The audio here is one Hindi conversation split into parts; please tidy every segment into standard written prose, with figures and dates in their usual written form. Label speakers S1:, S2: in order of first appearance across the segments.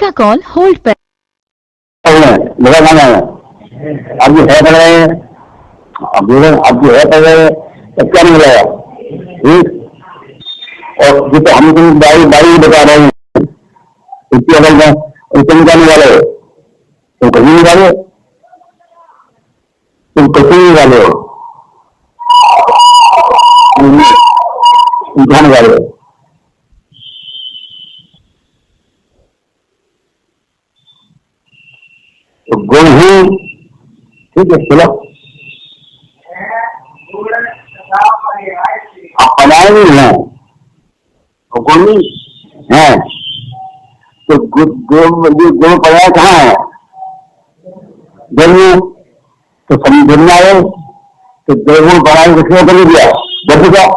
S1: आपका कॉल होल्ड पर
S2: लगा खाना है। आप जो है पड़ रहे हैं, आप जो है पड़ रहे हैं, तब क्या मिलेगा? और जो तो हम तुम बाई बता रहे हैं इतनी अगर में उनको निकालने वाले हो, तुम कहीं निकाले, तुम कहीं निकाले हो, तुम कहाँ निकाले हो? तो गुण ही ठीक है। चलो आप पढ़ाए नहीं है, गुण नहीं है, तो गुण पढ़ाया कहाँ है? जन्म तो समझ आए, तो दो गुण पढ़ाए किसने कर दिया? बस क्या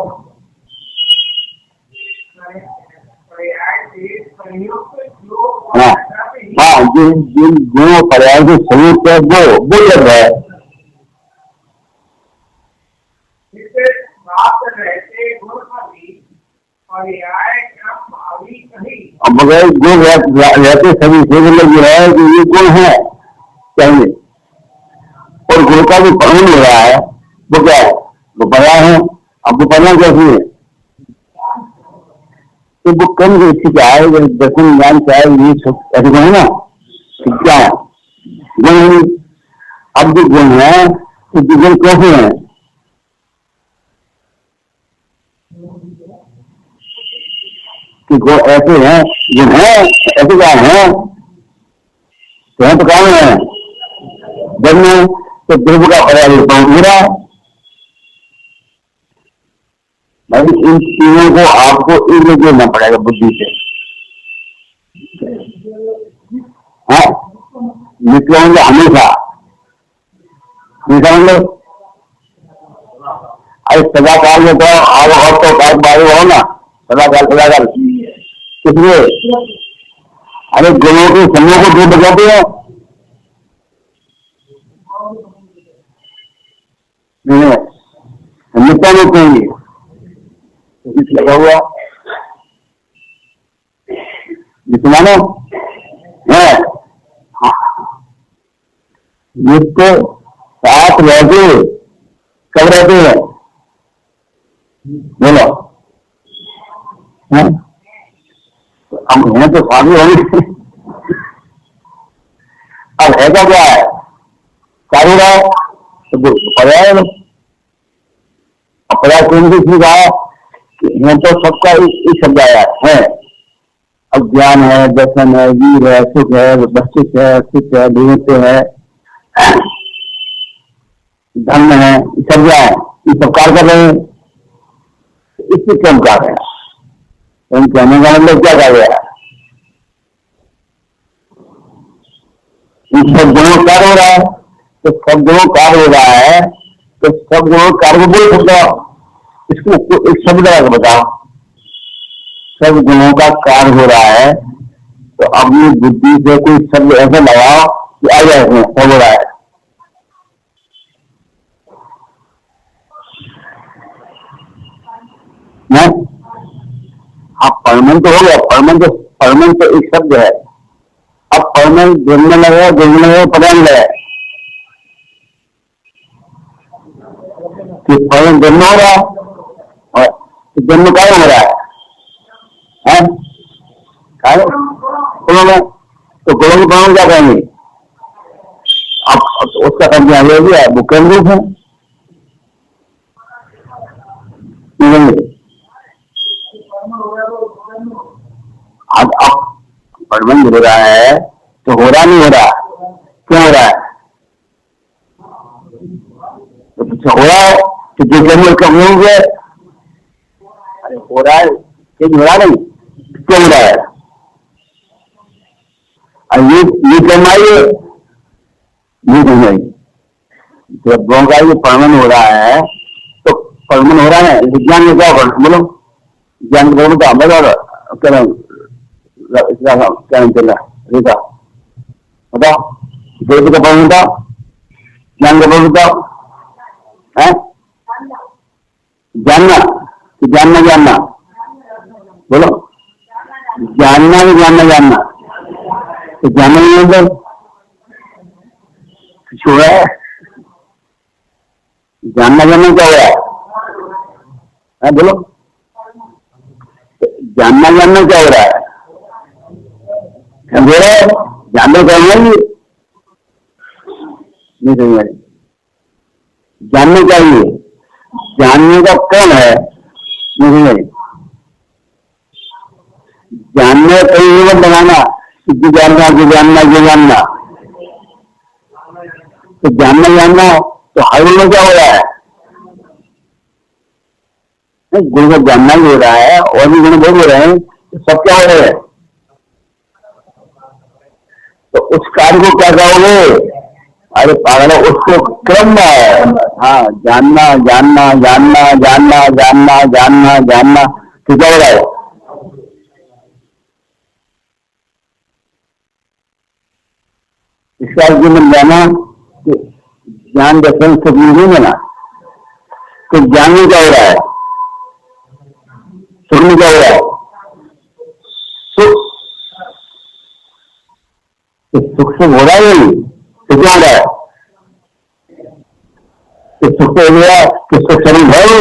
S2: हाँ हाँ, जिन गुणों पर्याय के स्वरूप है वो लग रहा है। अब मगर गुण रहते सभी से मतलब ये है कि ये गुण है चाहिए, और गुण का जो परिणाम हो रहा है वो क्या है? वो पर्याय है। अब वो परिणाम कैसी है? तो वो कम दृष्टि क्या है? दर्शन ज्ञान क्या है? ये सब ऐसे गुण है ना, क्या है गुण? अब जो गुण है तो गुण कैसे है? कि गुण ऐसे हैं, गुण है ऐसे क्या है? तो काम है जन्म तो ध्रुव का पर्याय पूरा। भाई इन तीनों को आपको एक जोड़ना पड़ेगा बुद्धि से। हाँ नित्य होंगे हमेशा, मतलब अरे सदाकाल में तो आप तो बारे हो ना, सदाकाल किसलिए? अरे गुणों के समूह को दो बजाते हो नित्य में चाहिए लगा हुआ मानो है। नित्य साथ रहते कब रहते हैं? बोलो हम हैं तो शादी होंगे। अब है क्या है? चालू रहा तो पर्याय पर्याय कौन सी चीज आया? तो सबका एक शब्द आया है। अज्ञान है, दर्शन है, वीर है, सुख है, वस्तुत है, सुख है, नित्य है, धर्म है, सब क्या है? ये सब कार्य कर रहे हैं। इससे क्यों कार्य है? तो कहने का मतलब क्या कार्य है? इन सब गुणों कार्य हो रहा है, तो सब गुणों कार्य हो रहा है, तो सब गुणों कार्य को बोल सकते हो। इसको एक शब्द लगा बताओ, सब गुणों का कार्य हो रहा है, तो अपनी बुद्धि से कोई शब्द ऐसा लगाओ कि आ जाए इसमें सब हो रहा है। हाँ परमानेंट तो हो गया, परमानेंट तो एक शब्द है। अब परमानेंट जुड़ने लगे पढ़ने लगे कि परमानेंट जन्म हो रहा है, और जन्म क्या हो रहा है? तो गुणों के प्रमाण क्या कहेंगे? अब उसका संज्ञा ले लिया, वो केंद्र रूप है। अब परमानेंट हो रहा है तो हो रहा नहीं हो रहा, क्यों हो रहा है? तो कुछ हो रहा है तो जो जन्म कम होंगे, अरे हो रहा है चेंज हो रहा नहीं, क्यों हो रहा है? ये कमाइए ये नहीं, जब गौ का ये परमन हो रहा है तो परमन हो रहा है। विज्ञान में क्या होगा बोलो? ज्ञान बोलो तो हमें क्या चल रहा रेखा बताओ, देव का परमन था, ज्ञान का परमन था है जानना कि जानना बोलो, जानना भी जानना तो जानना नहीं अंदर छोड़ा है। जानना जानना क्या हो रहा है बोलो, जानना जानना क्या हो रहा है? समझ रहे जानना चाहिए नहीं समझ, जानना चाहिए, जानने का कौन है नहीं समझ। जानने का कहीं बनाना कि जानना कि जानना कि जानना, तो जानना जानना तो हर में क्या हो रहा है? गुण को जानना भी हो रहा है और भी गुण बहुत हो रहे हैं, तो सब क्या हो रहे हैं? तो उस कार्य को क्या कहोगे? अरे पागल, उसको क्रम है। हाँ, जानना जानना जानना जानना जानना जानना जानना, तो क्या हो रहा है? इसका मन जाना कि ज्ञान दर्शन सुख नहीं लेना, तो ज्ञान में क्या हो रहा है? सुख में क्या हो रहा है? सुख, सुख से हो रहा है नहीं, तो क्या हो रहा है? सुख से हो गया कि सुख शरीर है वो।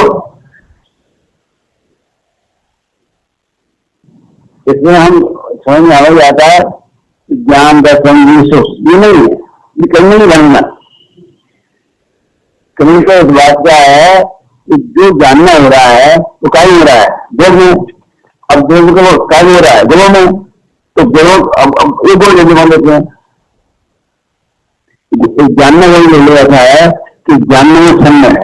S2: इसमें हम समझ में आ जाता है ज्ञान दर्शन भी सुख ये नहीं है, ये कहीं नहीं बनना। कहीं का इस बात का है कि जो जानना हो रहा है वो कार्य हो रहा है देव में, अब देव को वो कार्य हो रहा है देवों में, तो देवों अब एक और जैसे मान लेते हैं जानना वही ले रखा है कि जानने में छन्न है,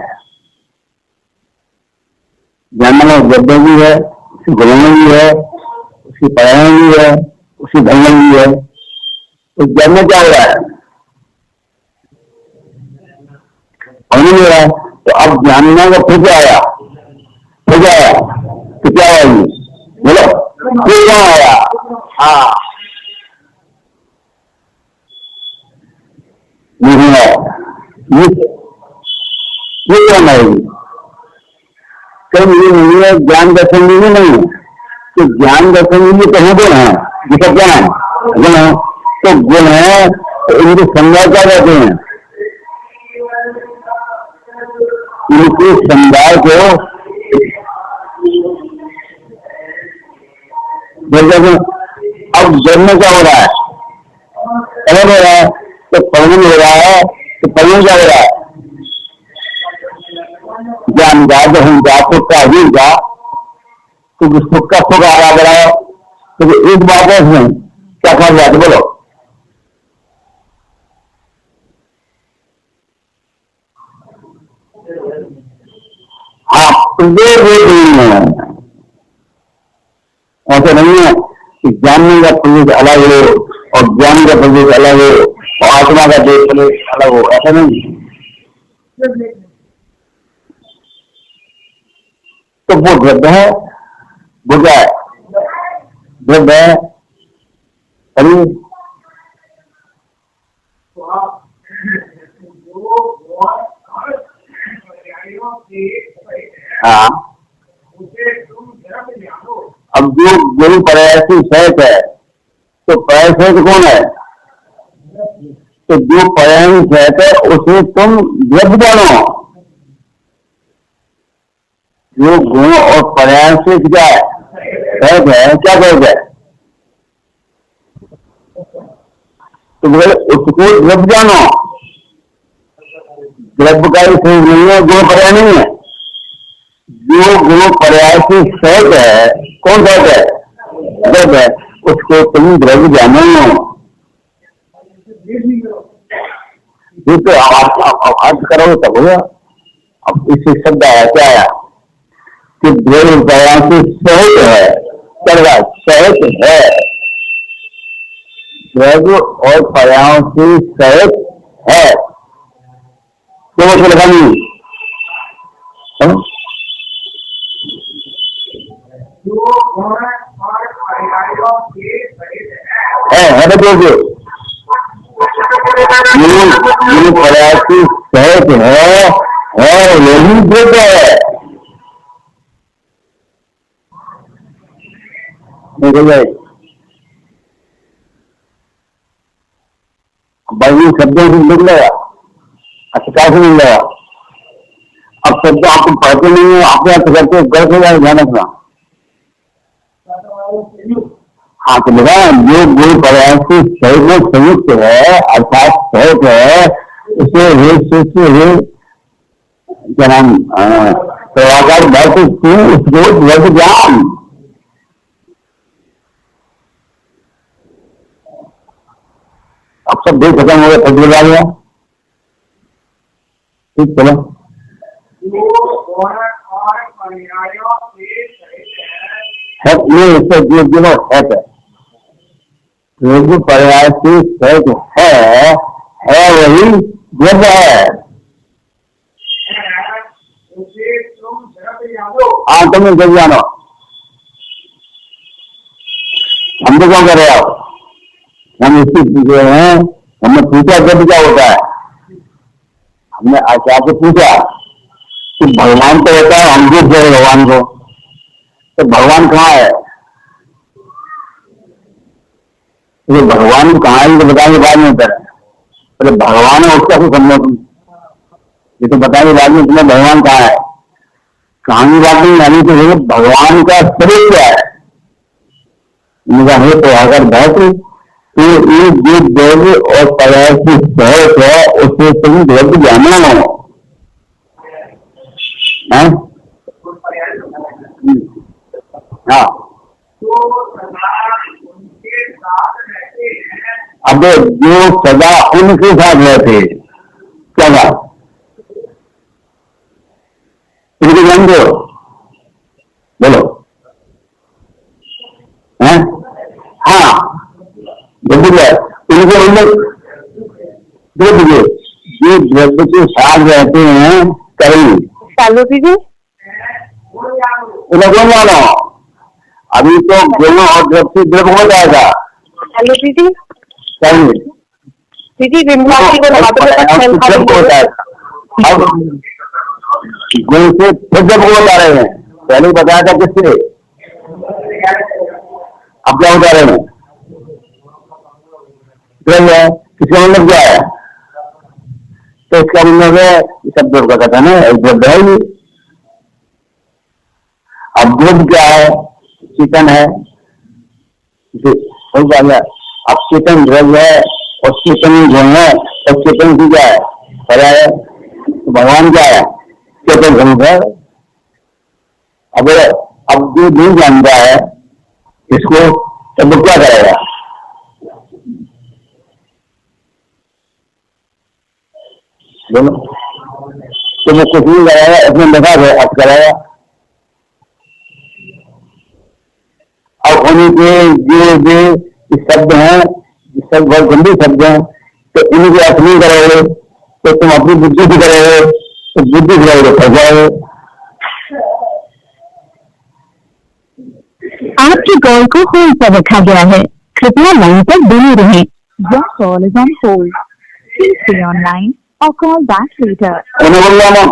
S2: जानने में गद्दे भी है, उसकी गुणों भी है, उसकी पर्यावरण भी है, उसकी धर्म भी है, तो जानना क्या हो रहा है? और नहीं हो रहा है। तो अब जानना का फिर क्या आया? फिर क्या आया? तो क्या आया ये बोलो, फिर क्या आया? हाँ नहीं है, ये क्या आएगी? कहीं ये नहीं है ज्ञान दर्शन भी नहीं है, तो ज्ञान दर्शन भी कहीं गुण है, जिसका क्या है गुण है, तो गुण है तो इनकी संज्ञा क्या कहते हैं? इनकी संज्ञा को अब जन्म क्या हो रहा है? पवन हो रहा है, तो पवन हो रहा है तो पवन क्या हो रहा है? ज्ञान का जब सुख का ही का, क्योंकि सुख का सुख आ रहा बढ़ाओ, तो एक बात है इसमें क्या कर जाते बोलो, हाँ नहीं है। ऐसा नहीं है कि जानने का प्रदेश अलग हो और ज्ञान का प्रदेश अलग हो और आत्मा का देश अलग हो, ऐसा नहीं। तो वो द्रव्य है, वो क्या है? द्रव्य है। अरे हाँ, अब जो गुरु प्रयासी सहत है, तो प्रयास कौन है? तो जो प्रयास सहत है उसे तुम द्रव्य जानो। जो गुण और प्रयास से क्या है? सहत है, क्या सहत है? तो बोले उसको द्रव्य जानो। द्रव्य का ही नहीं है, गुण पर्याय नहीं है। जो गुण पर्याय से सहज है, कौन सहज है? द्रव्य है, उसको तुम द्रव्य जानो। ये तो अर्थ करोगे तब होगा। अब इससे शब्द आया, क्या आया कि द्रव्य पर्याय से सहज है, क्या सहज है, द्रव्य और पर्याय से सहज है, तो वो लिखा नहीं है तो जो प्रयासी सहज है यही द्रव्य है। इन शब्दों से मिल लेगा, अच्छा कैसे मिल लेगा? अब शब्द आपको पढ़ते नहीं है, आपने अर्थ करते गलत हो जाए, ध्यान रखना। हाँ तो लगा जो गुण पर्याय से सही में संयुक्त है अर्थात सहज है, उसे वे सूत्र वे क्या नाम प्रभाकर भक्त उसको वर्ग ज्ञान। अब सब देख खत्म हो गया, फट लगा गया। ठीक चलो है ये इससे जो है जो पर्याय से सहज है वही जब है। हाँ तुम जब जानो हम तो क्या कर रहे हो, हम इससे पूछे हैं, हमने पूछा जब क्या होता है, हमने आचार्य से पूछा कि भगवान तो होता है, हम देख रहे भगवान को, तो भगवान कहाँ है? ये भगवान को कहाँ है तो बताएंगे बाद में उतर है, तो भगवान है उसका कुछ समझो तुम, ये तो बताएंगे बाद में तुम्हें भगवान कहाँ है। कहानी बात नहीं आनी चाहिए, भगवान का स्वरूप क्या है? है तो अगर बहुत तो ये जो द्रव्य और पदार्थ की सहज है उसे तुम द्रव्य जाना हो। हाँ अब जो सदा उनके साथ रहते क्या बात तुमको जानते हो, बोलो। हाँ उनके मतलब द्रव्य ये द्रव्य के साथ रहते हैं कहीं जी उन्हें कौन जानो, अभी तो गुण और द्रव्य से द्रव्य हो जाएगा। दीदी हो जाएगा, अब गुण से फिर द्रव्य हो जा रहे हैं, पहले बताया था किससे, अब क्या हो जा रहे हैं द्रव्य है, किसका मतलब क्या है, तो इसका मतलब है सब द्रव्य का कथन है, एक द्रव्य है ये। अब द्रव्य क्या है, चेतन है, हो जाएगा। अब चेतन द्रव्य है और चेतन गुण है, और चेतन की क्या है पर्याय है, तो भगवान क्या है चेतन स्वरूप है। अब जो नहीं जानता है इसको तब तो क्या करेगा, बोलो तो वो कुछ नहीं कराएगा, इसमें लिखा है अब कराएगा। अब होने के जो शब्द हैं, शब्द बहुत गंभीर शब्द हैं, तो इनके अर्थ नहीं करोगे तो तुम अपनी बुद्धि से करोगे, तो बुद्धि से करोगे फंस जाओगे।
S1: आपकी कॉल को होल्ड पर रखा गया है, कृपया लाइन पर बने रहें। Your call is on hold. Please stay online or call back later.
S2: उन्हें बोल जाना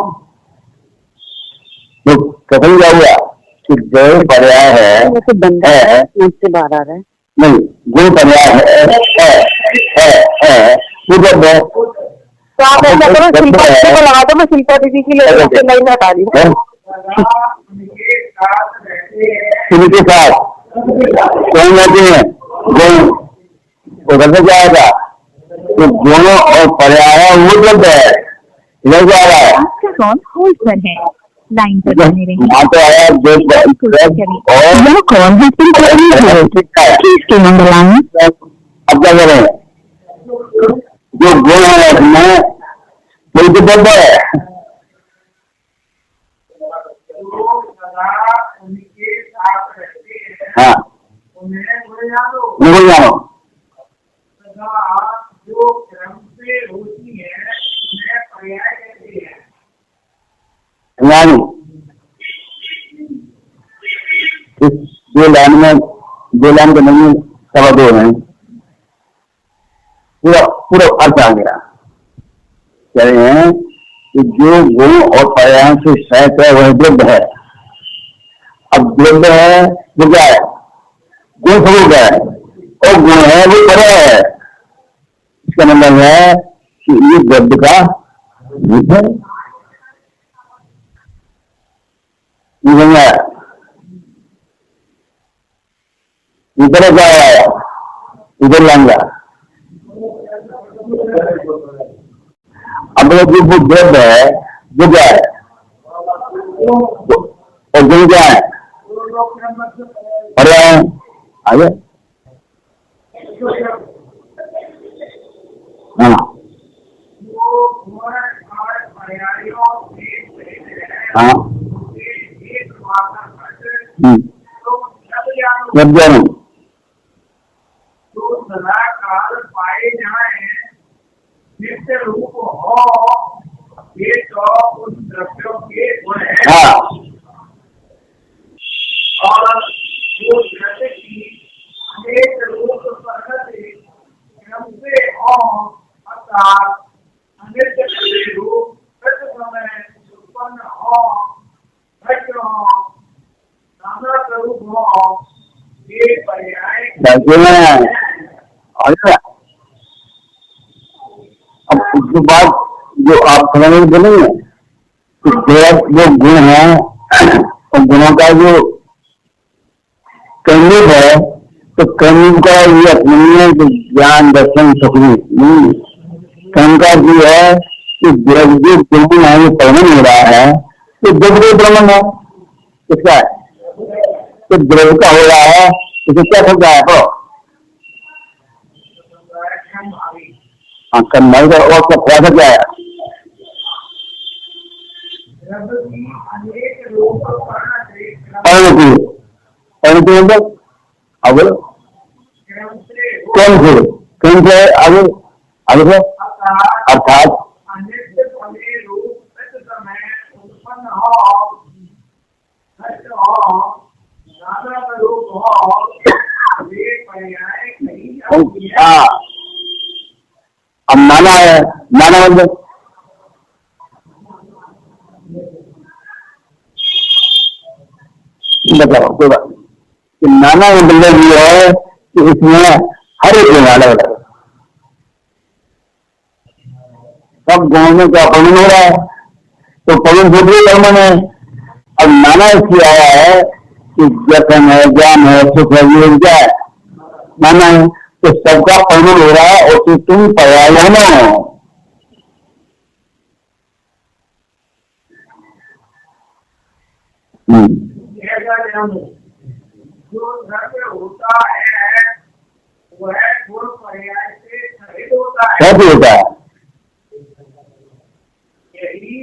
S2: तो कथन क्या हुआ कि जो पर्याय है मुझसे बाहर आ रहा है, नहीं जो पर्याय है वो जब है तो आप ऐसा करो शिल्पा दीदी को लगा दो, मैं शिल्पा दीदी की लाइन हटा रही हूँ। इनके साथ कौन रहते हैं गुण, उधर से क्या आएगा तो गुणों और पर्याय वो जब है इधर क्या आ रहा है,
S1: आपका कॉल होल्ड पर है, लाइन पर बने रहें।
S2: वहाँ तो आया जो और
S1: यह कॉल है प्लीज के नंबर लाइन।
S2: अब क्या करें, जो गुण है उसमें कोई तो दर्द है, हाँ नहीं जानो
S3: जो क्रम से होती है उन्हें पर्याय कहते हैं।
S2: दो लाइन में दो लाइन के नहीं सवा दो हैं, पूरा अर्थ आ गया। कह रहे हैं कि जो गुण और पर्याय से सहज है वह द्रव्य है। अब द्रव्य है वो क्या है, गुण स्वरूप है, और गुण है वो पर्याय है। इसका मतलब है कि ये गद्य का रूप है। इधर क्या है, इधर लाऊंगा। अब जो गद्य है वो क्या है, और जो क्या है पर्याय आगे। हाँ हाँ जानू
S3: जो सदाकाल पाए जाए नित्य रूप हो, ये तो उन द्रव्यों के गुण है।
S2: हाँ
S3: और जो द्रव्य की अनेक रूप प्रकृति क्रम से हो, अर्थात अनित्य रूप प्रति समय उत्पन्न हो, घट हो, नाना स्वरूप हो, ये पर्याय
S2: अब उसके बाद जो आप समझ बोलेंगे वो गुण है, और गुणों का जो कर्मिक है, तो कर्मिक का ये अपनी है कि ज्ञान दर्शन सुखनी नहीं। कर्म का जो है कि जो गुण है वो परिणन हो रहा है, तो द्रव्य भ्रमण है। किसका है, तो द्रव्य का हो रहा है, इसे क्या होता है तो हाँ कर्म का। और क्या फायदा क्या है, अब कौन से आगे आगे अर्थात हाँ अब नाना है, नाना मतलब बताओ कोई बात कि नाना मतलब ये है कि इसमें हर एक गुण अलग अलग, सब गुणों में क्या पवन हो रहा है, तो पवन से भी कर्मन है। अब नाना इसलिए आया है कि जतन है, ज्ञान है, सुख है, ये क्या है नाना है, तो सबका पवन हो रहा है। और तो तुम पर्याय हो,
S3: जो द्रव्य होता है वह गुण पर्याय से खरीद होता है।
S2: कैसे होता है,
S3: यही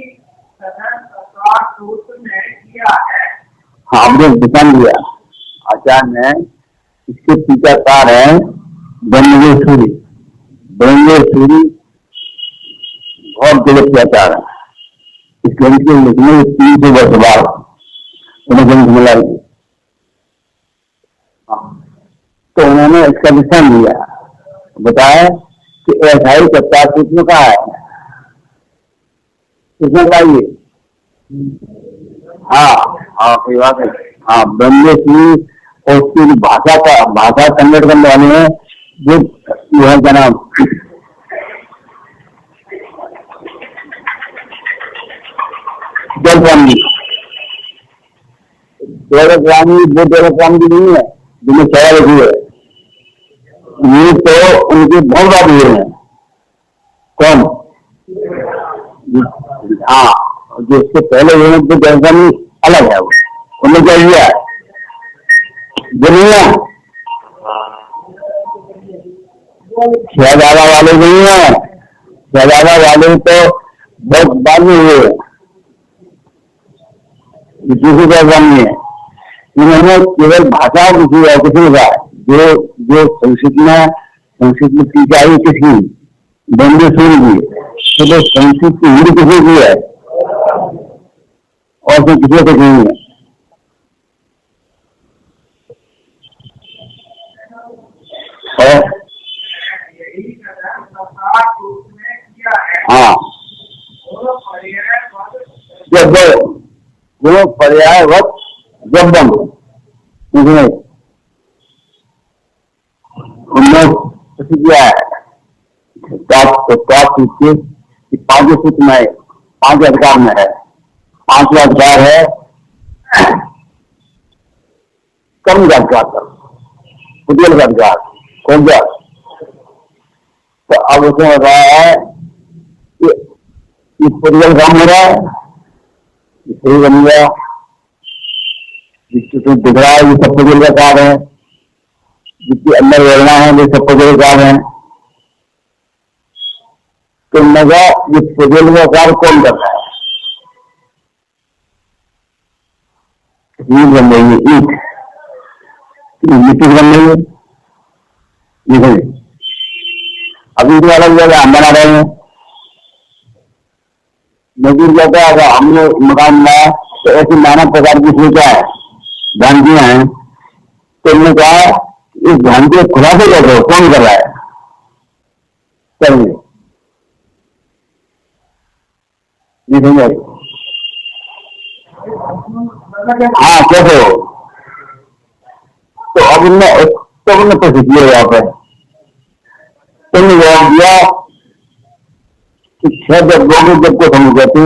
S3: कथन प्रकाश सूत्र ने किया है।
S2: हाँ हमने ध्यान दिया, आचार्य ने इसके टीकाकार है ब्रह्मेश्वरी। ब्रह्मेश्वरी बहुत गलत आचार है, इस ग्रंथ के लिखने 300 वर्ष बाद उन्हें ग्रंथ मिला। तो उन्होंने इसका विषय दिया, बताया कि ऐसा ही सत्ता सूत्र कहा है, किसने चाहिए। हाँ हाँ कोई बात है। हाँ ब्रह्मेश्वरी और उसकी भाषा का भाषा संगठन करने वाले हैं जो है क्या नाम जलस्वामी। जलस्वामी वो जलस्वामी नहीं है जिन्हें छाया रखी है, ये तो उनके बहुत बात हुए हैं। कौन, हाँ जो इसके पहले हुए तो जलस्वामी अलग है, वो उन्हें क्या किया दुनिया शहजादा वाले नहीं है, शहजादा वाले तो बहुत बाद में हुए, दूसरी जलस्वामी है। इन्होंने केवल भाषा किसी और किसी का जो जो संस्कृत में टीका आई किसकी, ब्रह्मेश्वरी की, तो संस्कृत की हिंदी किसी की है और फिर किसी से नहीं है। हाँ जब वो पर्याय वक्त जब उनमें किया है पांचवें सूत्र में 5 अधिकार में है। 5वां अधिकार है कर्म का अधिकार कर पुद्गल का अधिकार कौन सा। तो अब उसमें हो रहा है कि पुद्गल काम हो रहा है, सही बन गया, जिसको दिख रहा है ये सब पुद्गल का कार्य है, जिसके अंदर वेदना है ये सब पुद्गल का कार्य है। तो मजा ये पुद्गल का कार्य कौन कर रहा है? ईट बन रही है, ईट मिट्टी बन रही है। अभी तो अलग जगह हम बना रहे हैं। मजदूर कहता है अगर हमने मकान बनाया तो ऐसी नाना प्रकार की सोचा है, भ्रांतियां हैं। तो हमने कहा इस भ्रांति को खुलासे करो, कौन कर रहा है? चलिए हाँ कैसे हो? तो अब उनने प्रश्न किया यहाँ पे, तुमने जवाब दिया कि 6 द्रव्यों जब को समझती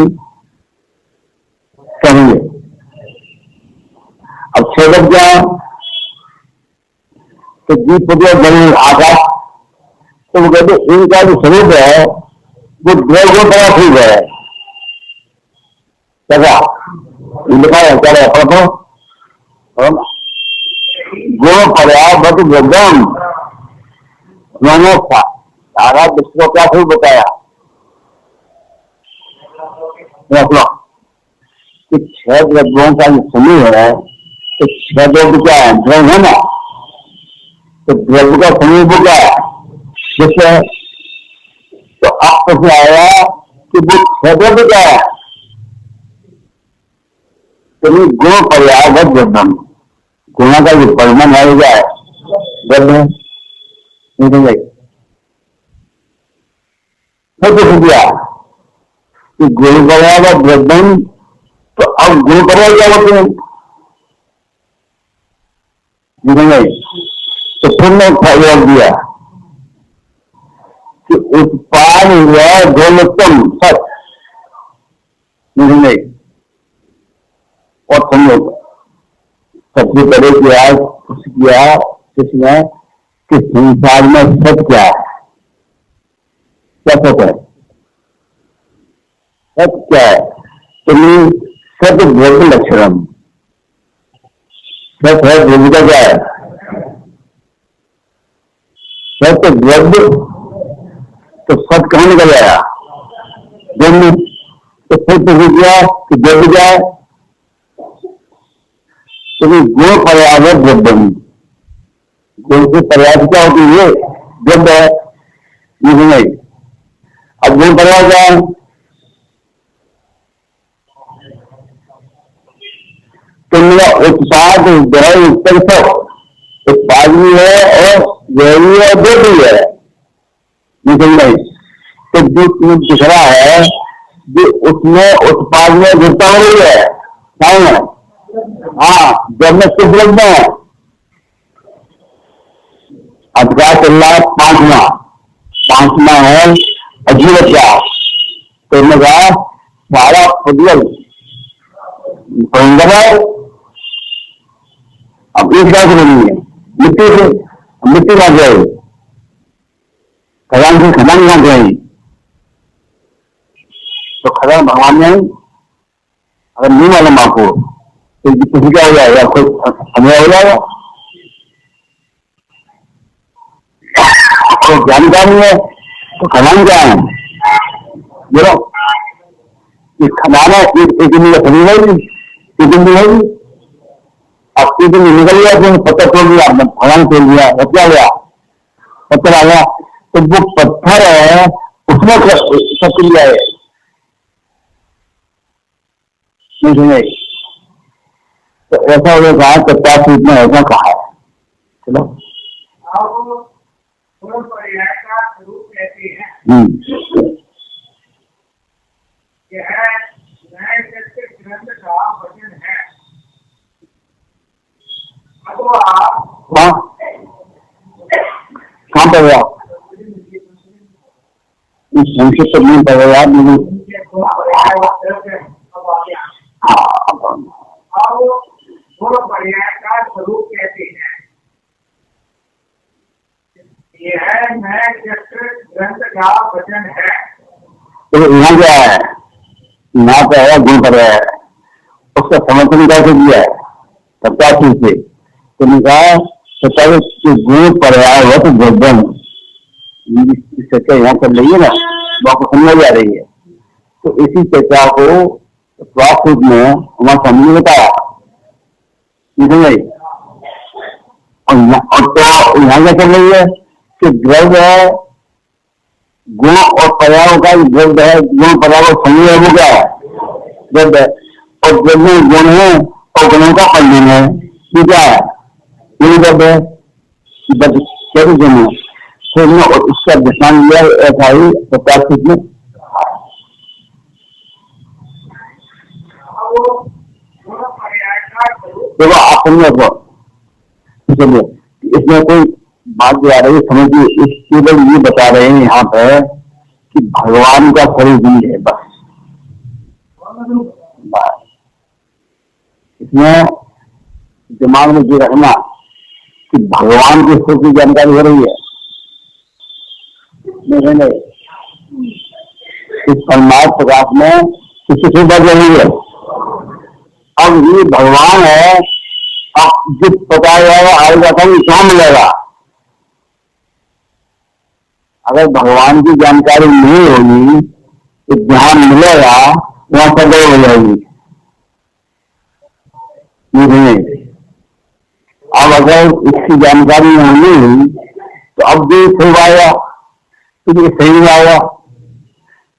S2: कहेंगे। अब 6 द्रव्य क्या है? तो जीव पुद्गल जमीन आकाश। तो वो कहते इनका जो स्वरूप है वो द्रव्य को बड़ा ठीक है। क्या लिखा है? क्या है पढ़ो गुण पर्यावत द्रव्यम। उन्होंने सारा विश्व को क्या स्वरूप बताया? कि 6 द्रव्यों का जो समूह है तो 6 द्रव्य क्या है? द्रव्य है ना। तो द्रव्य का समूह वो क्या है? विश्व है। तो अब प्रश्न आया कि वो 6 द्रव्य क्या है? तो गुण पर्यावत द्रव्यम, गुणों का जो परिणाम है क्या है? द्रव्य है। दिया कि गुण पर्यावत द्रव्यम। तो अब गुण पर्याय क्या होते हैं? तो फिर ने जवाब दिया कि उत्पाद हुआ गुणोत्तम सच। और समझो सबसे बड़े किया किसने कि संसार में सच क्या है? क्या सच है? सच क्या है? तुम्हें सत द्रव्य लक्षणम। सच है द्रव्य का क्या है? सत्य द्रव्य। तो सत कहां निकल आया? ब्रह्म। तो फिर तो क्या कि द्रव्य क्या है? तो गुण पर्यावत द्रव्यम, गुण से पर्याय क्या होती है? द्रव्य है। नहीं, अब गुण पर्याय क्या है? तुमने उत्पाद उत्पाद भी है और वह भी है, दो भी है। नहीं, तो जो तुम्हें दिख रहा है जो उसमें उत्पाद में गिरता हो रही है नहीं है। हाँ, जब में किस लोग में है? अधिकार चल रहा है 5वां है अजीवत्या। तो उन्होंने कहा सारा पुद्गल भयंकर है। अब एक बात नहीं है, मिट्टी कहां जाएगी? खदान से खदान कहां जाएगी? तो खदान भगवान ने अगर नहीं मालूम आपको तो किसी क्या हो जाएगा? कुछ हमें हो जाएगा। तो जानकारी है तो खदान क्या है? बोलो ये खदान है। एक दिन में खरीद होगी, एक दिन में होगी। अब एक दिन निकल गया तो पत्थर तोड़ दिया, भगवान तोड़ दिया, क्या गया? पत्थर आ गया। तो वो पत्थर है उसमें सक्रिया है। नहीं, तो ऐसा हो गया प्रत्याशित में ऐसा कहा है। चलो
S3: पर्याय का स्वरूप कहते हैं। यह न्याय सत्य ग्रंथ का वचन है। अथवा
S2: कहाँ पर हो आप? इस संक्षिप्त तो नहीं पड़ेगा मुझे।
S3: अब गुण पर्याय का स्वरूप कहते हैं। यह मैं ग्रंथ का वचन है।
S2: तो यहाँ क्या है, यहाँ पे है गुण पर्याय है, उसका समर्थन कैसे किया है 87 से, तो कहा 27 गुण पर्याय हो तो गर्दन चर्चा यहाँ कर रही है ना, वो आपको समझ आ रही है। तो इसी चर्चा को प्राकृत में हमारा समझ बताया, और तो यहाँ क्या कर रही है कि द्रव्य है गुण और पर्यायों का द्रव्य है, गुण पर्याय समूह है, वो क्या है द्रव्य, और द्रव्य गुण है और गुणों का परिणाम है, ये क्या है ये द्रव्य है, तो उसका दृष्टान दिया ऐसा ही 50 में। देखो आप समझो, चलिए इसमें कोई बात जो आ रही है समझिए, इस केवल ये बता रहे हैं यहाँ पर कि भगवान का स्वरूप ही है, बस इसमें दिमाग में ये रखना कि भगवान के स्वरूप की जानकारी हो रही है, नहीं इस परमार्थ प्रकाश में किसी से बात रही है। अब ये भगवान है, अब जिस बताया जाएगा आएगा था क्या मिलेगा, अगर भगवान की जानकारी नहीं होगी तो ध्यान मिलेगा वहां सदैव हो जाएगी। अब अगर इसकी जानकारी नहीं हुई तो अब भी सही आएगा, तो ये सही में आएगा,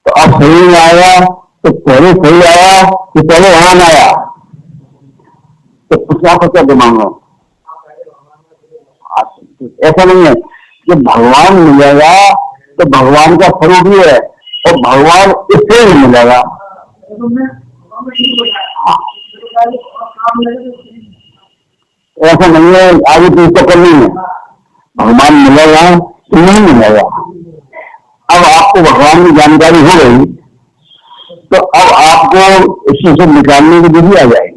S2: तो अब सही में आएगा तो पहले सही आया कि पहले वहां में आया, तो उसका क्या दिमाग में ऐसा नहीं है कि भगवान मिलेगा तो भगवान का स्वरूप ही है और भगवान इससे ही मिलेगा, ऐसा नहीं है। आगे पीछे करनी है, भगवान मिलेगा तो नहीं मिलेगा। अब आपको भगवान की जानकारी हो गई तो अब आपको इसमें से निकालने की विधि आ जाएगी।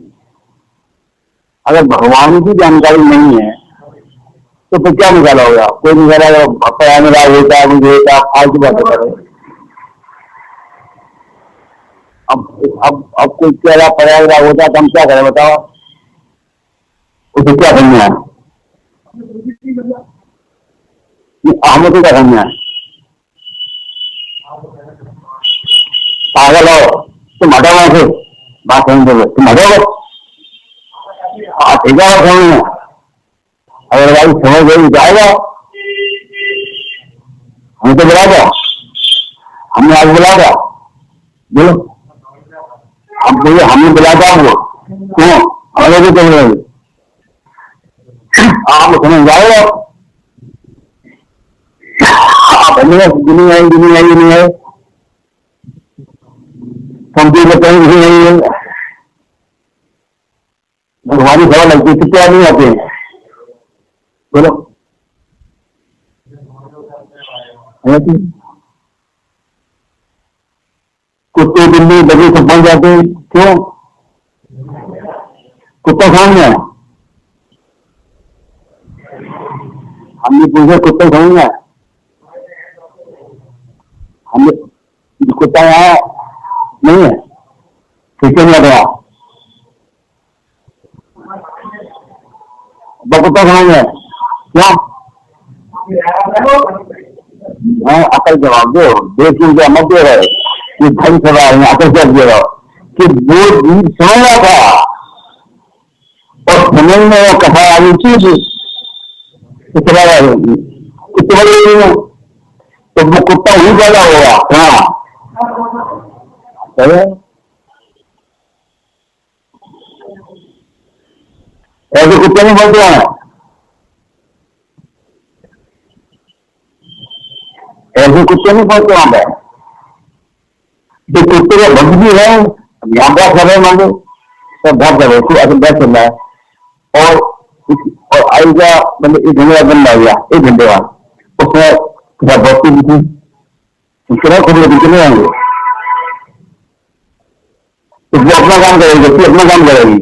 S2: अगर भगवान की जानकारी नहीं है तो फिर क्या निकाला होगा, कोई निकाला पया मेरा होता मुझे होता फालतू बातें करे। अब कोई कह रहा पया मेरा होता तो हम क्या करें बताओ, उसे क्या करना है, हमें तो क्या करना है, पागल हो तुम हटो वहां से, बात समझ तुम हटो, ठीक है समझ, अगर भाई समझ गई जाएगा, हमें तो बुला दो, हमने आज बुला दो, बोलो अब बोलिए हमने बुला दो आपको क्यों, हमारे भी चल रहे आप समझ जाएगा, आप नहीं है कंप्यूटर कहीं नहीं है, भगवानी खबर लगती कितने आदमी आते हैं बोलो, कुत्ते बिल्ली बजे से पहुंच जाते हैं, क्यों कुत्ता समझ में, हमने पूछा कुत्ता समझ में, हमने कुत्ता यहाँ नहीं है, किसने नहीं आता कुत्ता समझ में, क्यों अकल जवाब दो, देख उनके मत दे रहे, ये धन सवाल अकल जवाब दे रहा कि वो जीव समझ रहा था और समझ में वो कथा आनी चाहिए तो वो कुत्ता ही ज्यादा होगा। हाँ ऐसे कुत्ते नहीं बोलते हैं, ऐसे कुत्ते नहीं बोलते वहां पर, जो कुत्ते का भक्त भी है यहाँ बात कर रहे मान लो सब बात कर रहे असल बात चल रहा है और आएगा मतलब 1 घंटे बंद आ गया, 1 घंटे बाद उसमें भक्ति भी थी कितने खुद कितने आएंगे, तो वो अपना काम करेगी, तो अपना काम करेगी।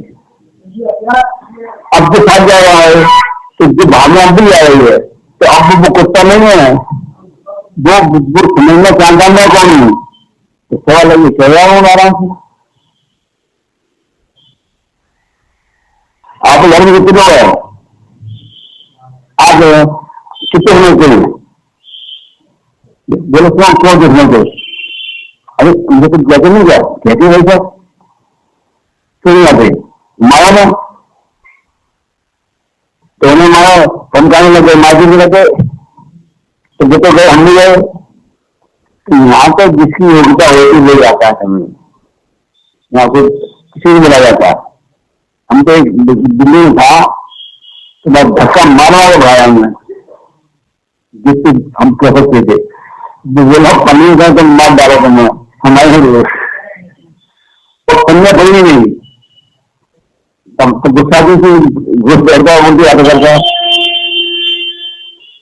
S2: अब जो थक जा रहा है तो जो भावना अब भी आ रही है, तो अब वो कुत्ता नहीं है, वो समझना चाहता मैं कौन हूँ। तो सवाल है कह रहा हूँ आराम से। आप घर में कितने लोग हैं, आप कितने होने के लिए बोलो, क्यों देखने को? अरे मुझे तो कहते नहीं क्या कहते भाई साहब, क्यों नहीं आते? माया ना, तो उन्हें माया हम कहने लगे, मार्केट में लगे, तो जो तो गए हम भी गए। यहाँ तो जिसकी योग्यता होती ले जाता है हमें, यहाँ को किसी को मिला जाता है। हम तो एक दिल्ली में था, तो मैं धक्का मारा भाया हमने, जिससे हम कह सकते थे बोला पनीर का तो मार डालो तुमने हमारे लोग, तो पन्ने पड़ी नहीं। तब तो गुस्सा भी घुस बैठता है, उल्टी आता करता है।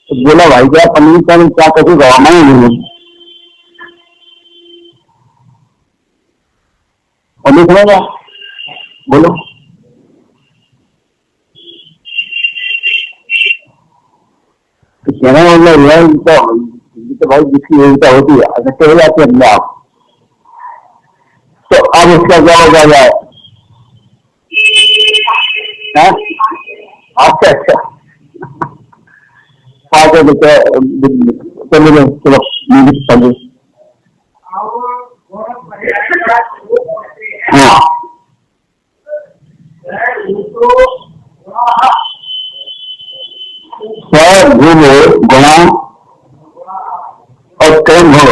S2: तो बोला भाई क्या पनीर का क्या कैसे गवाना ही नहीं, और नहीं समझा, बोलो। तो कहना मतलब यह तो भाई जिसकी योग्यता होती है अगर हो जाती है अपने आप। तो अब इसका क्या हो जाए? अच्छा अच्छा चलो चलो समझे। हाँ गुणा और कर्म हो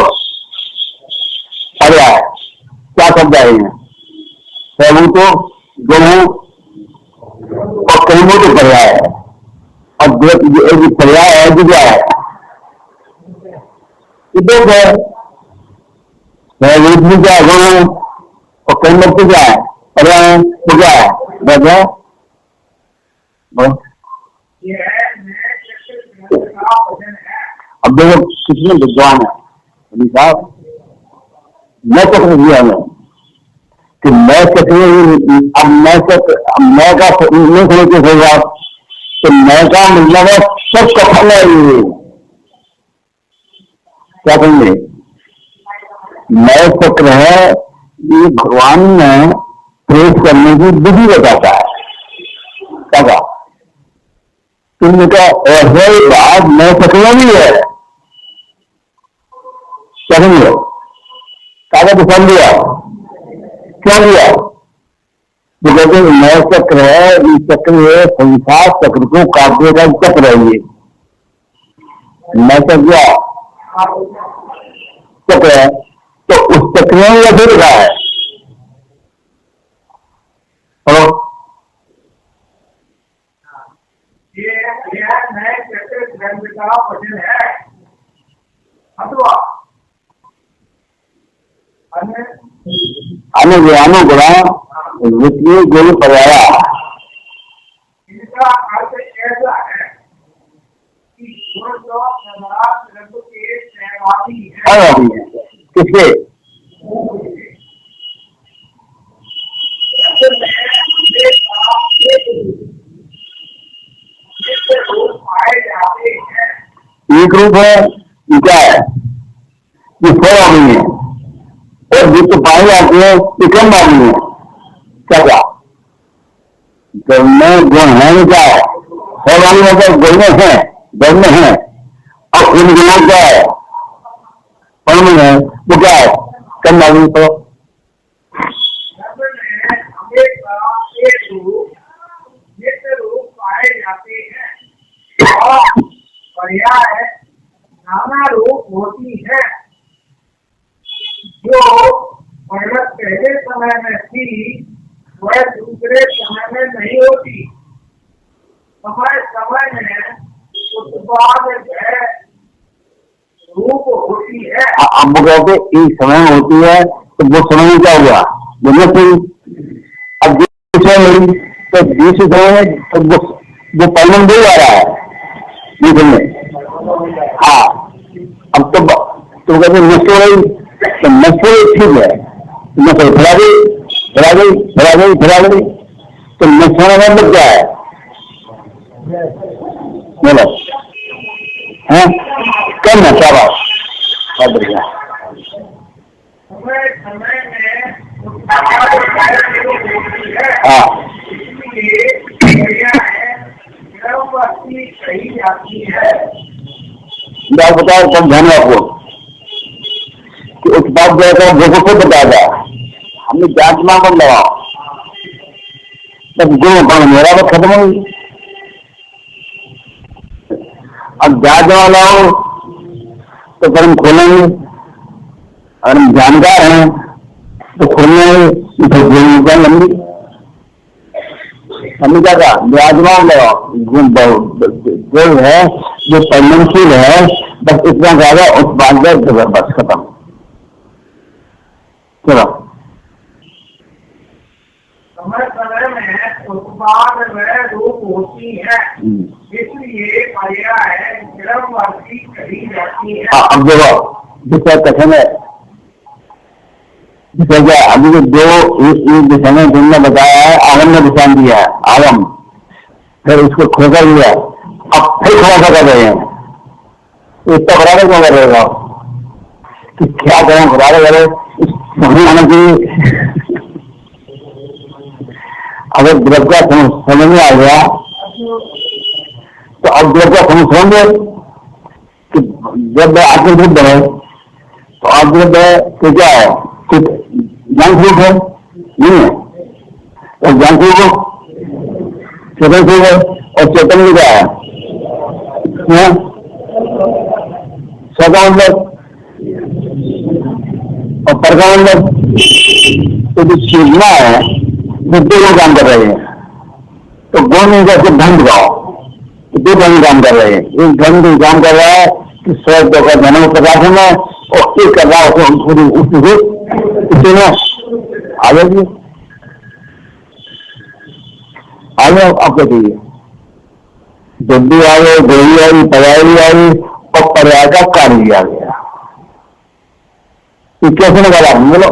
S2: पर्याय, क्या शब्द आए हैं? प्रभु तो गुण और कर्म तो पर्याय है, और जो पर्याय है जो क्या है? दो है, रूप में क्या है? गुण और कर्म तो क्या है? पर्याय तो क्या है? बस अब देखो कितने विद्वान है साहब, मैं चक्र दिया हमें कि मैं चक्र, अब मैं का नहीं समझते थे आप, तो मैं का मतलब है सब कथन है ये, क्या कहेंगे? मैं चक्र है ये भगवान ने प्रवेश करने की विधि बताता है। क्या कहा तुमने? कहा ऐसा ही बात मैं चक्र भी है, क्या समझे? कागज फल दिया, क्या दिया? जो कहते हैं नया चक्र है, ये चक्र है संसार चक्र को काटने का चक्र है। ये नया चक्र चक्र है, तो उस चक्र में यह फिर रहा है।
S3: ये नए चक्र ग्रंथ का वचन है अथवा
S2: अनुग्रह वित्तीय गुण पर्याया,
S3: इनका अर्थ ऐसा है कि गुण तो ग्रंथ के सहवादी है।
S2: किसके?
S3: पाए जाते हैं,
S2: एक रूप है, क्या है? ये फल है, और जिसको पाए जाते हैं ये कम वाली है। क्या क्या गुण है? क्या है? फल वाली मतलब गुण है, और उन गुणों क्या है? फल में है वो क्या है? कम वाली। तो
S3: पाए जाते हैं और पर्याय नाना रूप होती है, जो पहले समय में थी वह दूसरे समय में नहीं होती। समय समय में उत्पाद रूप होती है।
S2: अब वो कहते एक समय में होती है, तो वो समय में क्या हुआ? बोलना चाहिए। अब जिस समय मिली तो जिस समय में तो वो परिणाम दे जा रहा है। हाँ, अब तो तो कहते नष्ट हो गई, तो नष्ट हो गई ठीक है, नष्ट फिरा गई फिरा गई फिरा गई फिरा गई, तो नष्ट होने का मतलब क्या है? बोलो है करना क्या बात? बहुत बढ़िया।
S3: समय में
S2: हाँ
S3: सही जाती है।
S2: मैं बताया तब ध्यान आपको कि उत्पाद जो है वो को बताया था, हमने जांच मां को लगाओ तब गुण कौन मेरा वो खत्म हो गई। अब जांच वाला हो तो फिर हम खोलेंगे, और हम जानकार हैं तो खोलने तो लंबी हमने क्या कहा ब्याजमाव लगाओ, जो है जो परिणामशील है बस इतना ज्यादा उत्पाद बस खत्म। चलो
S3: समय समय में उत्पाद में रूप होती है, इसलिए पर्याय क्रमवासी कही जाती है।
S2: अब देखो विषय कथन है, विषय क्या अभी जो एक विषय में तुमने बताया है, आगम ने विषय दिया है आगम, फिर उसको खोजा लिया, अब फिर खुलासा कर रहे हैं, तो इतना बराबर क्यों कर रहेगा कि क्या करें बराबर करे समझ आना चाहिए। अगर द्रव्य का समझ में आ गया तो अब द्रव्य का समझ कि जब आत्म बुद्ध है तो आत्म है तो क्या है ज्ञान स्वरूप है नहीं है, और ज्ञान स्वरूप चेतन स्वरूप है, और चेतन में क्या है सदा मतलब और पर का मतलब, तो जो चेतना है बुद्धि को काम कर रहे हैं, तो गुण नहीं जैसे धन गाओ दो धन काम कर रहे हैं, एक धन भी काम कर रहा है कि स्वर्ग का जन्म प्रकाशन है, और एक कर रहा है उसी में आगे भी आगे आपको चाहिए बुद्धि आ गई, गोली आ गई, पर्याय भी आ गई, और पर्याय का कार्य भी आ गया। ये कैसे निकाला बोलो,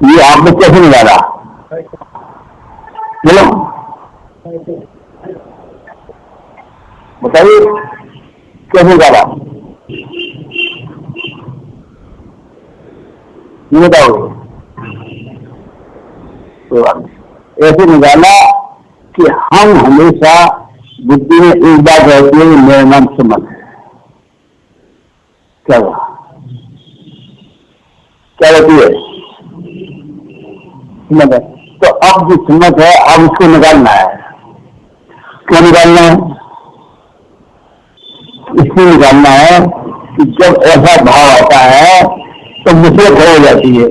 S2: ये आपने कैसे निकाला बोलो बताइए कैसे निकाला, ये बताओगे? कोई बात नहीं, ऐसे निकाला कि हम हमेशा बुद्धि में एक बात रहती है कि मेरा नाम सुमन है। क्या हुआ? क्या रहती है? सुमन है। तो अब जो सुमन है अब उसको निकालना है। क्यों निकालना है? इसलिए निकालना है कि जब ऐसा भाव आता है तो मुसीबत हो जाती है।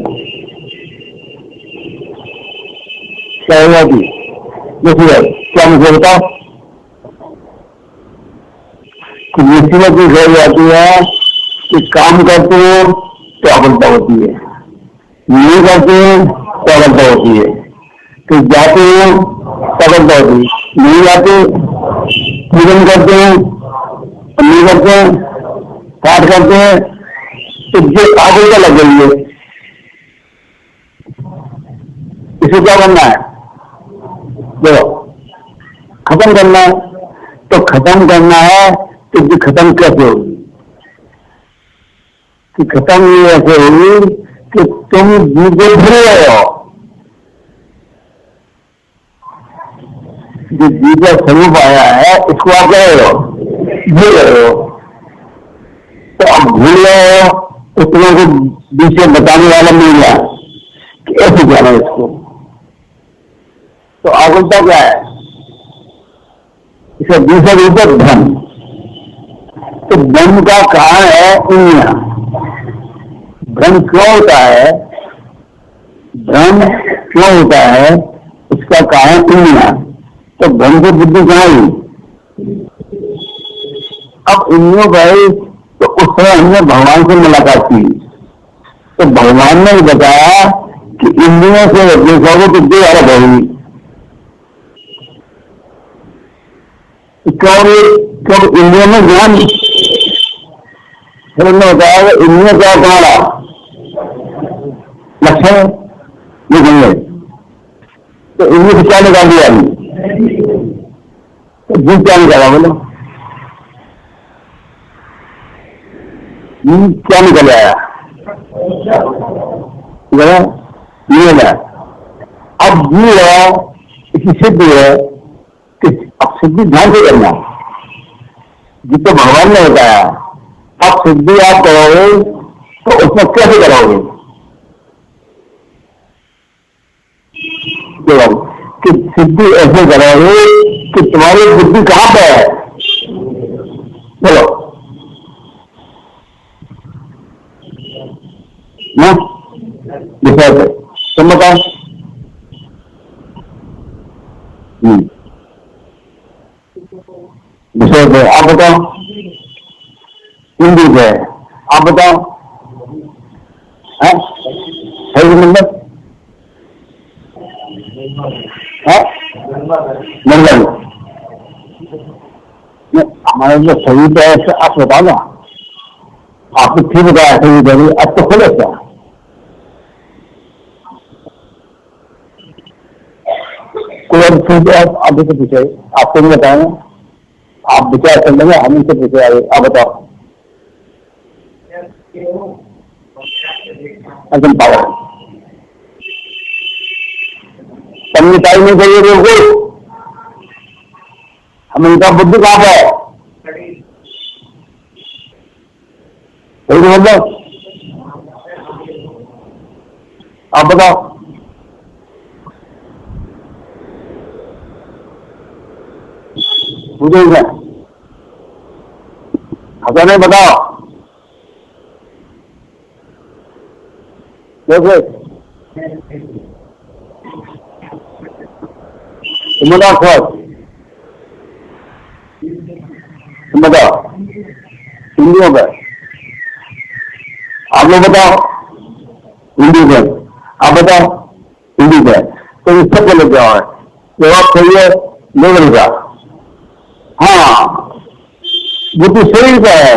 S2: क्या हो जाती है? मुसीबत क्या मुझे बताओ कि मुसीबत भी हो जाती है कि काम करते हो तो अफलता होती है, नहीं करते हो तो अफलता होती है, कि जाते हो तो अफलता होती है, नहीं जाते पूजन करते हैं नहीं करते हैं पाठ करते हैं तो जो आफलता लग गई है इसे क्या करना है? देखो खत्म करना है, तो खत्म करना है तो ये खत्म कैसे होगी? कि खत्म ये ऐसे होगी कि तुम जीते फिर रहे हो, जो जीता स्वरूप आया है इसको आप कह रहे हो भूल रहे हो, तो अब भूल रहे हो तो तुम्हें को बीच में बताने वाला मिल गया कि ऐसे जाना इसको, तो आकुलता क्या है? इसे दूसरा रूप है धन। तो धन का कारण है इंद्रियां। धन क्यों होता है? धन क्यों होता है इसका कारण इंद्रियां। तो धन की बुद्धि कहाँ हुई? अब इंद्रियों गए तो उस समय हमने भगवान से मुलाकात की, तो भगवान ने बताया कि इंद्रियों से देखोगे तो दो अलग होगी। क्यों इंद्रियों में ज्ञान फिर उन्होंने बताया कि इनमें क्या तुम्हारा लक्षण ये नहीं है, तो इनमें से क्या निकाल दिया अभी, तो जीव क्या निकाला बोलो, क्या निकल आया ये है। अब जीव है इसकी सिद्धि है कि अब सिद्धि ध्यान से करना, जिसको भगवान ने बताया। अब सिद्धि आप करोगे तो उसमें कैसे करोगे, कि सिद्धि ऐसे करोगे कि तुम्हारी बुद्धि कहां पे है, बोलो ना विषय पे, तुम बताओ। विषय पे आप बताओ, हिंदी पे आप बताओ, है नंबर है नंबर हमारे जो सही पे है आप बताओ ना, आपने ठीक बताया सही जरूरी, अब तो खोले क्या कोई आप से पूछे, आपको नहीं बताएंगे, आप विचार कर लेंगे, हम इनसे पूछे आगे, आप बताओ। एकदम पागल समझताई नहीं चाहिए लोगों को, हम इनका बुद्धि कहां है, सही मतलब आप बताओ। मुझे हटा नहीं बताओ, देखो तुम बताओ सर, तुम बताओ हिंदियों पर, आप लोग बताओ हिंदी पर, आप बताओ हिंदी पर, तो इस सब को लेके आओ, जवाब सही है लेवल का, हाँ बुद्धि शरीर का है,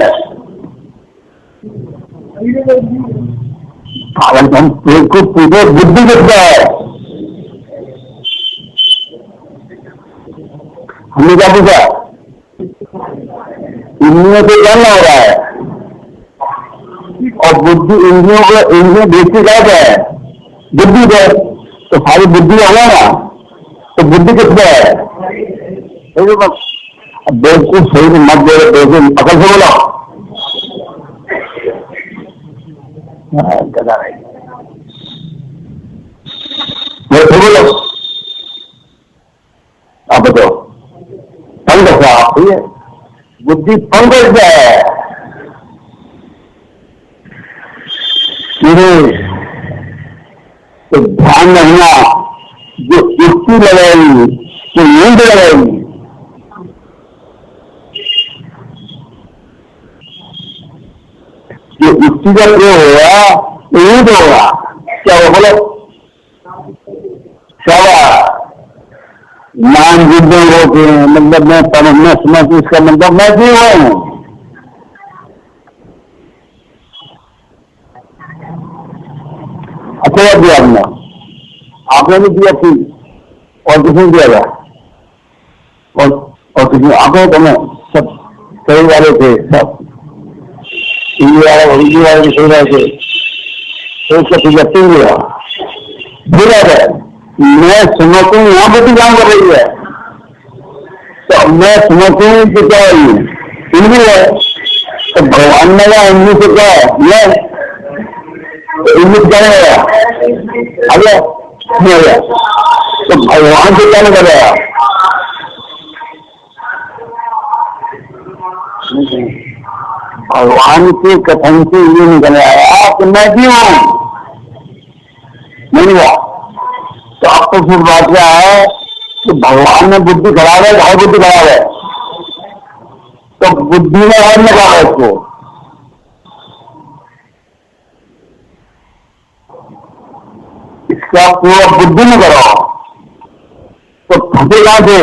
S2: अगर हम को पूछे बुद्धि किसका है, हमने क्या पूछा, इंद्रियों से जानना हो रहा है, और बुद्धि इंद्रियों को इंद्रियों देखती क्या है, बुद्धि है, तो सारी बुद्धि होगा ना, तो बुद्धि किसका है, अब बिल्कुल सही से मत बोलो, बिल्कुल अकल से बोलो, गदा रहेगी बोलो, आप बताओ पंकज आप है, बुद्धि पंकज है, तो ध्यान रखना, जो युक्ति लगाएगी जो नींद लगाएगी, जो युक्ति का प्रयोग होगा तो नींद होगा, क्या हो बोलो, मान बुद्धि होते हैं, मतलब मैं समझना समझ इसका मतलब मैं भी हूं, अच्छा दिया आपने भी दिया थी, और किसी दिया गया, और किसी आपने तो मैं सब सही वाले थे, सब हिंदी वाले भी सही रहे थे, तो उसका तिजत्ती दिया बुरा है, मैं समझता हूँ यहाँ बुद्धि काम कर रही है, तो मैं समझता हूँ कि क्या है हिंदी है, तो भगवान ने कहा हिंदी से क्या है मैं, तो इंग्लिश क्या है अरे नहीं आया, तो भगवान से क्या निकल आया, भगवान के कथन से ये निकल आया कि मैं भी हूं, नहीं हुआ, तो अब तो फिर बात क्या है कि भगवान ने बुद्धि खराब है, भाई बुद्धि खराब है, तो बुद्धि ने और निकाला है इसको, इसका पूरा बुद्धि में करो, तो फंसे कहां से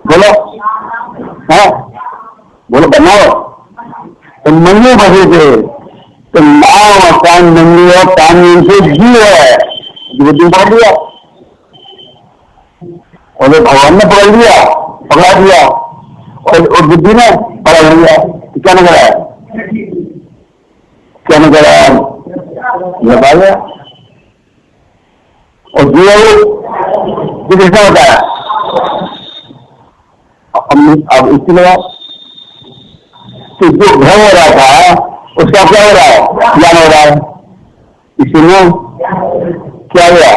S2: बोलो, है बोलो बनाओ, बसे थे। तो नाम कान नंदी और कानून से जी है, बुद्धि पकड़ लिया और भगवान ने पकड़ लिया, पकड़ा दिया और बुद्धि ने पकड़ लिया। क्या न करा, क्या न करा, लगा लिया। और जीव कैसा होता है, अब इसकी लगा कि जो भ्रम हो रहा था उसका क्या हो रहा है, ज्ञान हो रहा है। इसीलिए क्या हुआ,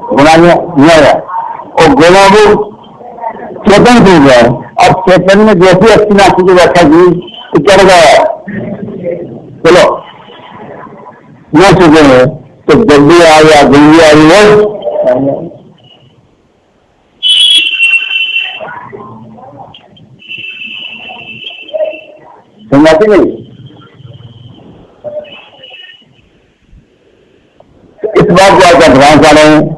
S2: गुना गया और गुना को चेतन हो गया। अब चेतन में जैसी अच्छी नास्ती की व्याख्या की तो क्या लगाया, चलो न सोचेंगे तो जल्दी आ गया, जल्दी आ रही है। समझाते नहीं, इस बात को आपका ध्यान कर रहे हैं।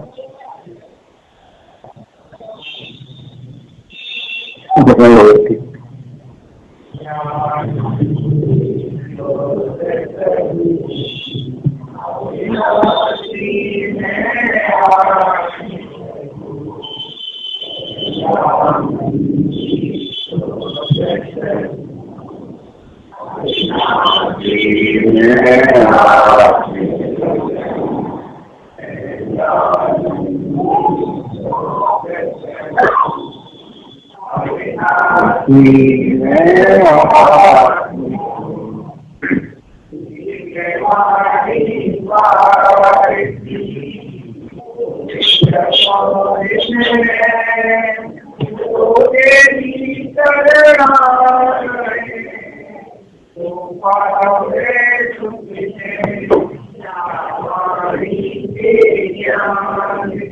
S3: ज्ञान